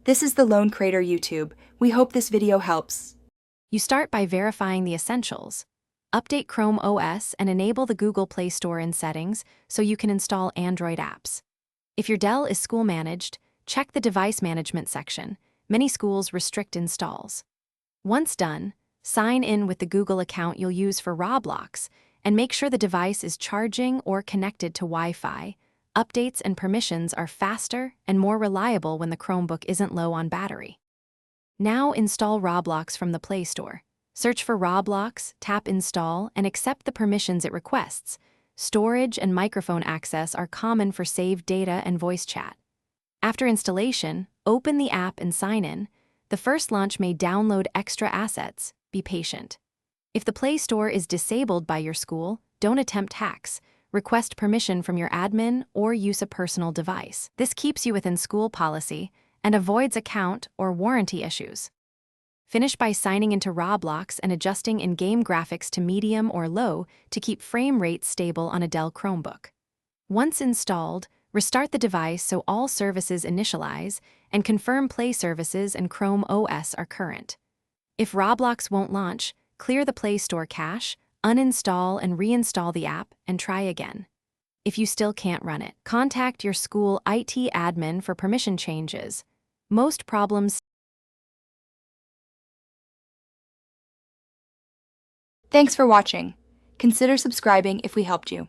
This is the Lone Creator YouTube. We hope this video helps. You start by verifying the essentials. Update Chrome OS and enable the Google Play Store in settings so you can install Android apps. If your Dell is school-managed, check the device management section. Many schools restrict installs. Once done, sign in with the Google account you'll use for Roblox and make sure the device is charging or connected to Wi-Fi. Updates and permissions are faster and more reliable when the Chromebook isn't low on battery. Now install Roblox from the Play Store. Search for Roblox, tap Install, and accept the permissions it requests. Storage and microphone access are common for saved data and voice chat. After installation, open the app and sign in. The first launch may download extra assets. Be patient. If the Play Store is disabled by your school, don't attempt hacks. Request permission from your admin or use a personal device. This keeps you within school policy and avoids account or warranty issues. Finish by signing into Roblox and adjusting in-game graphics to medium or low to keep frame rates stable on a Dell Chromebook. Once installed, restart the device so all services initialize and confirm Play services and Chrome OS are current. If Roblox won't launch, clear the Play Store cache, uninstall and reinstall the app, and try again. If you still can't run it, contact your school IT admin for permission changes. Most problems. Thanks for watching. Consider subscribing if we helped you.